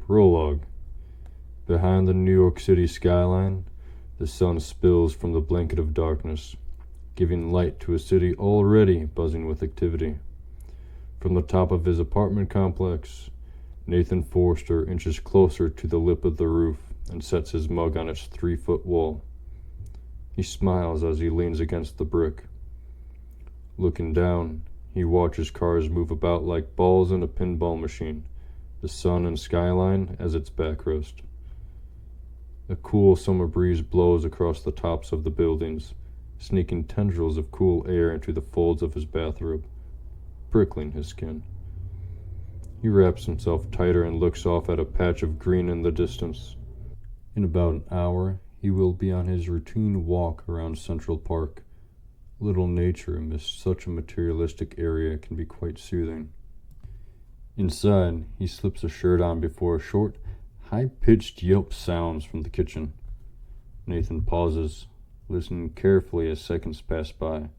Prologue. Behind the New York City skyline, the sun spills from the blanket of darkness, giving light to a city already buzzing with activity. From the top of his apartment complex, Nathan Forster inches closer to the lip of the roof and sets his mug on its 3-foot wall. He smiles as he leans against the brick. Looking down, he watches cars move about like balls in a pinball machine, the sun and skyline as its backrest. A cool summer breeze blows across the tops of the buildings, sneaking tendrils of cool air into the folds of his bathrobe, prickling his skin. He wraps himself tighter and looks off at a patch of green in the distance. In about an hour, he will be on his routine walk around Central Park. Little nature amidst such a materialistic area can be quite soothing. Inside, he slips a shirt on before a short, high-pitched yelp sounds from the kitchen. Nathan pauses, listening carefully as seconds pass by.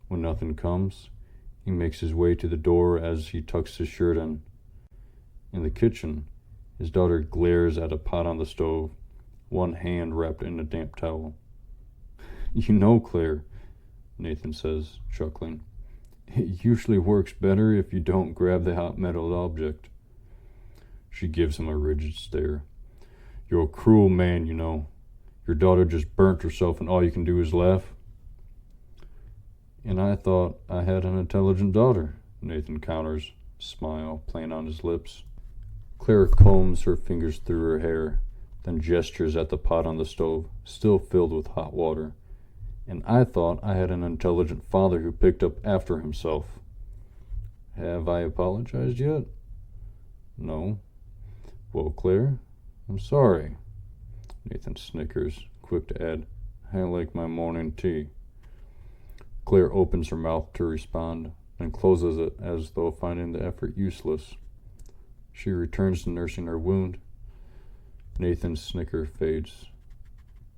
When nothing comes, he makes his way to the door as he tucks his shirt in. In the kitchen, his daughter glares at a pot on the stove, one hand wrapped in a damp towel. "You know, Claire," Nathan says, chuckling, "it usually works better if you don't grab the hot metal object." She gives him a rigid stare. "You're a cruel man, you know. Your daughter just burnt herself and all you can do is laugh." "And I thought I had an intelligent daughter," Nathan counters, smile playing on his lips. Claire combs her fingers through her hair, then gestures at the pot on the stove, still filled with hot water. "And I thought I had an intelligent father who picked up after himself." "Have I apologized yet?" "No." "Well, Claire, I'm sorry." Nathan snickers, quick to add, "I like my morning tea." Claire opens her mouth to respond, then closes it as though finding the effort useless. She returns to nursing her wound. Nathan's snicker fades.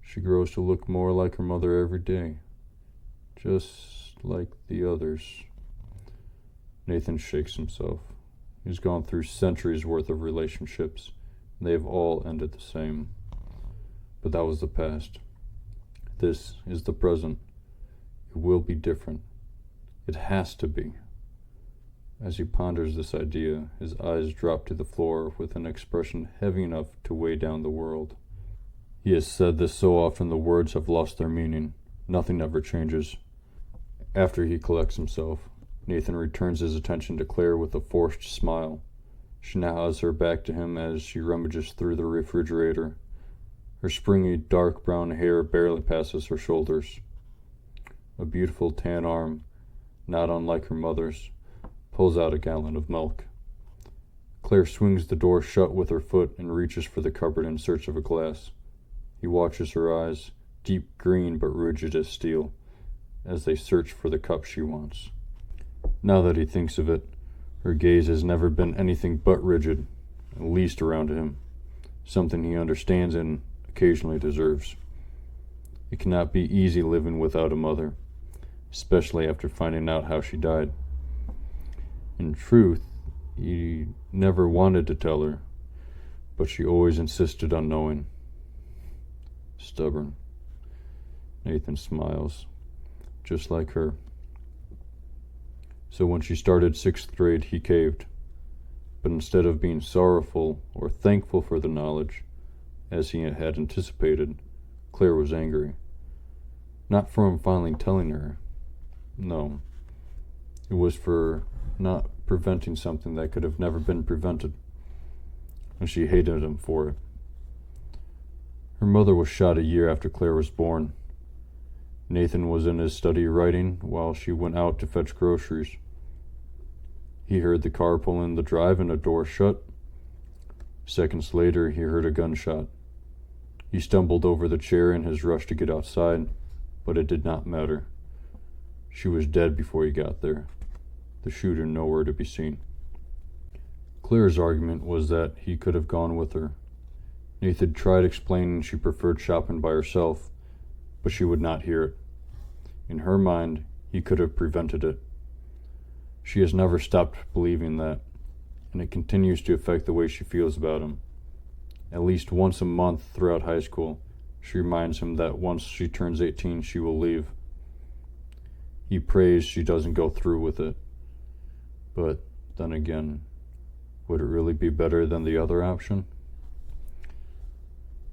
She grows to look more like her mother every day, just like the others. Nathan shakes himself. He's gone through centuries worth of relationships, and they have all ended the same. But that was the past. This is the present. It will be different. It has to be. As he ponders this idea, his eyes drop to the floor with an expression heavy enough to weigh down the world. He has said this so often the words have lost their meaning. Nothing ever changes. After he collects himself, Nathan returns his attention to Claire with a forced smile. She now has her back to him as she rummages through the refrigerator. Her springy, dark brown hair barely passes her shoulders. A beautiful tan arm, not unlike her mother's, pulls out a gallon of milk. Claire swings the door shut with her foot and reaches for the cupboard in search of a glass. He watches her eyes, deep green but rigid as steel, as they search for the cup she wants. Now that he thinks of it, her gaze has never been anything but rigid, at least around him, something he understands and occasionally deserves. It cannot be easy living without a mother, especially after finding out how she died. In truth, he never wanted to tell her, but she always insisted on knowing. Stubborn. Nathan smiles, just like her. So when she started 6th grade, he caved. But instead of being sorrowful or thankful for the knowledge, as he had anticipated, Claire was angry. Not for him finally telling her. No. It was for not preventing something that could have never been prevented. And she hated him for it. Her mother was shot a year after Claire was born. Nathan was in his study writing while she went out to fetch groceries. He heard the car pull in the drive and a door shut. Seconds later, he heard a gunshot. He stumbled over the chair in his rush to get outside, but it did not matter. She was dead before he got there, the shooter nowhere to be seen. Claire's argument was that he could have gone with her. Nathan tried explaining she preferred shopping by herself, but she would not hear it. In her mind, he could have prevented it. She has never stopped believing that, and it continues to affect the way she feels about him. at least once a month throughout high school. She reminds him that once she turns 18, she will leave. He prays she doesn't go through with it. But then again, would it really be better than the other option?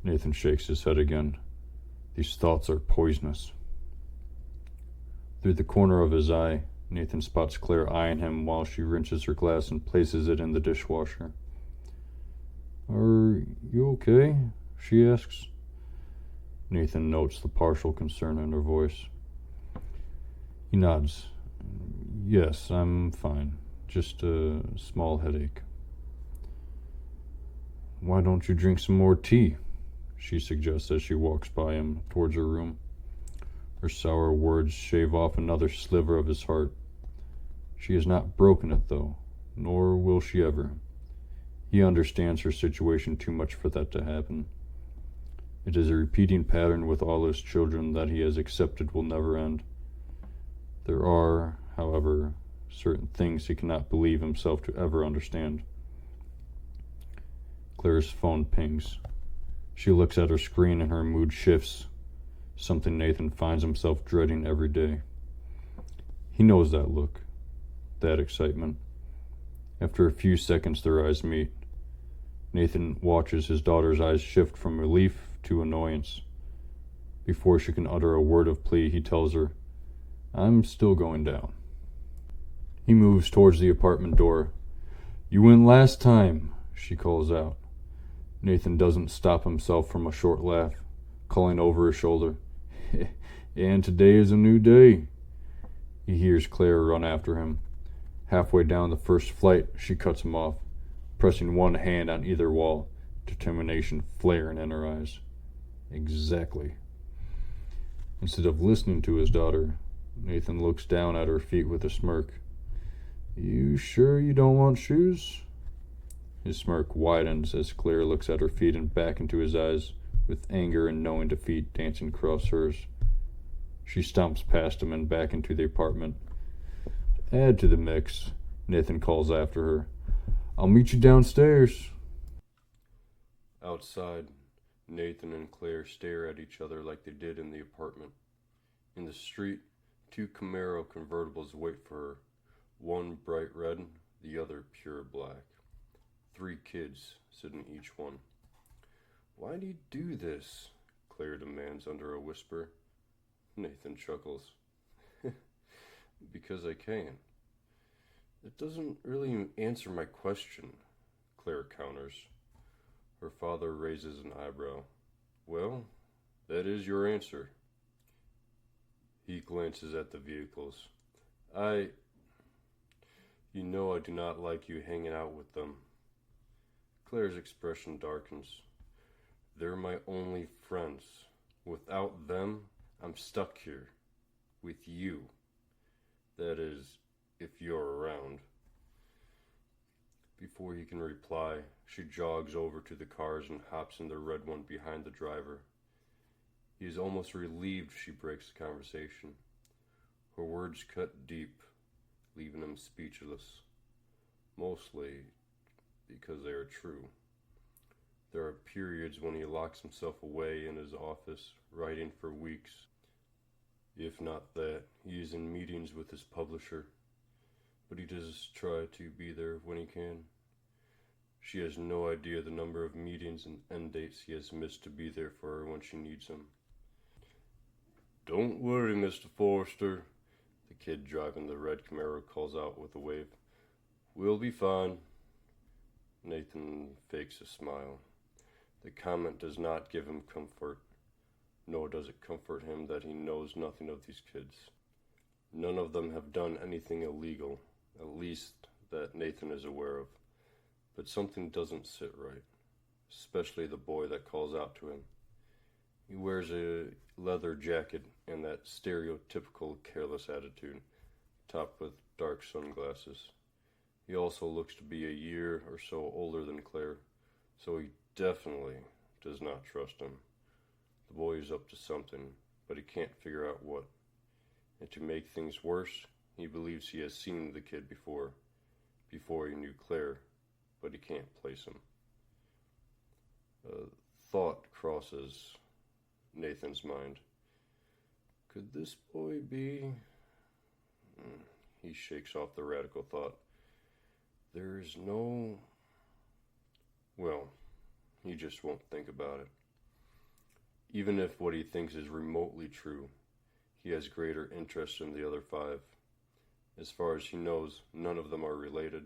Nathan shakes his head again. These thoughts are poisonous. Through the corner of his eye, Nathan spots Claire eyeing him while she rinses her glass and places it in the dishwasher. "Are you okay?" she asks. Nathan notes the partial concern in her voice. He nods. "Yes, I'm fine. Just a small headache." "Why don't you drink some more tea?" she suggests as she walks by him towards her room. Her sour words shave off another sliver of his heart. She has not broken it, though, nor will she ever. He understands her situation too much for that to happen. It is a repeating pattern with all his children that he has accepted will never end. There are, however, certain things he cannot believe himself to ever understand. Claire's phone pings. She looks at her screen and her mood shifts, something Nathan finds himself dreading every day. He knows that look, that excitement. After a few seconds, their eyes meet. Nathan watches his daughter's eyes shift from relief to annoyance. Before she can utter a word of plea, he tells her, "I'm still going down." He moves towards the apartment door. "You went last time," she calls out. Nathan doesn't stop himself from a short laugh, calling over his shoulder, "And today is a new day." He hears Claire run after him. Halfway down the first flight, she cuts him off, pressing one hand on either wall, determination flaring in her eyes. Exactly. Instead of listening to his daughter, Nathan looks down at her feet with a smirk. "You sure you don't want shoes?" His smirk widens as Claire looks at her feet and back into his eyes, with anger and knowing defeat dancing across hers. She stomps past him and back into the apartment. Add to the mix, Nathan calls after her, "I'll meet you downstairs." Outside, Nathan and Claire stare at each other like they did in the apartment. In the street, 2 Camaro convertibles wait for her, one bright red, the other pure black. 3 kids sit in each one. "Why do you do this?" Claire demands under a whisper. Nathan chuckles. "Because I can." "It doesn't really answer my question," Claire counters. Her father raises an eyebrow. "Well, that is your answer." He glances at the vehicles. You know I do not like you hanging out with them." Claire's expression darkens. "They're my only friends. Without them, I'm stuck here. With you. That is, if you're around." Before he can reply, she jogs over to the cars and hops in the red one behind the driver. He is almost relieved she breaks the conversation. Her words cut deep, leaving him speechless. Mostly because they are true. There are periods when he locks himself away in his office, writing for weeks. If not that, he is in meetings with his publisher, but he does try to be there when he can. She has no idea the number of meetings and end dates he has missed to be there for her when she needs him. "Don't worry, Mr. Forrester," the kid driving the red Camaro calls out with a wave. "We'll be fine." Nathan fakes a smile. The comment does not give him comfort, nor does it comfort him that he knows nothing of these kids. None of them have done anything illegal, at least that Nathan is aware of. But something doesn't sit right, especially the boy that calls out to him. He wears a leather jacket and that stereotypical careless attitude, topped with dark sunglasses. He also looks to be a year or so older than Claire, so he definitely does not trust him. The boy is up to something, but he can't figure out what. And to make things worse, he believes he has seen the kid before he knew Claire, but he can't place him. A thought crosses Nathan's mind. Could this boy be... He shakes off the radical thought. There's no... Well, he just won't think about it. Even if what he thinks is remotely true, he has greater interest in the other 5. As far as he knows, none of them are related,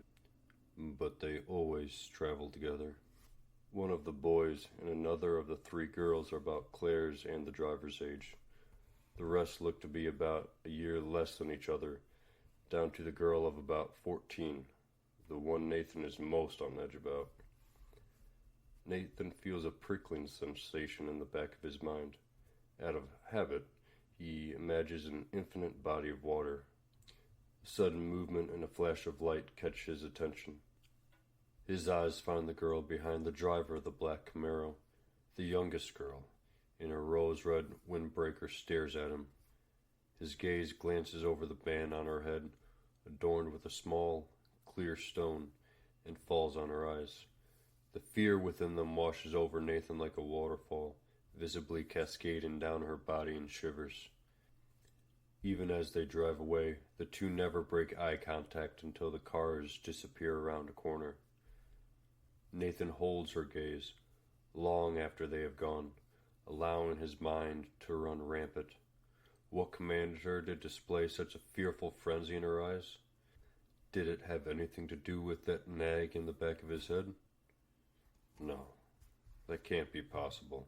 but they always travel together. One of the boys and another of the 3 girls are about Claire's and the driver's age. The rest look to be about a year less than each other, down to the girl of about 14, the one Nathan is most on edge about. Nathan feels a prickling sensation in the back of his mind. Out of habit, he imagines an infinite body of water. A sudden movement and a flash of light catch his attention. His eyes find the girl behind the driver of the black Camaro. The youngest girl, in her rose-red windbreaker, stares at him. His gaze glances over the band on her head, adorned with a small, clear stone, and falls on her eyes. The fear within them washes over Nathan like a waterfall, visibly cascading down her body in shivers. Even as they drive away, the 2 never break eye contact until the cars disappear around a corner. Nathan holds her gaze, long after they have gone, allowing his mind to run rampant. What commanded her to display such a fearful frenzy in her eyes? Did it have anything to do with that nag in the back of his head? No, that can't be possible.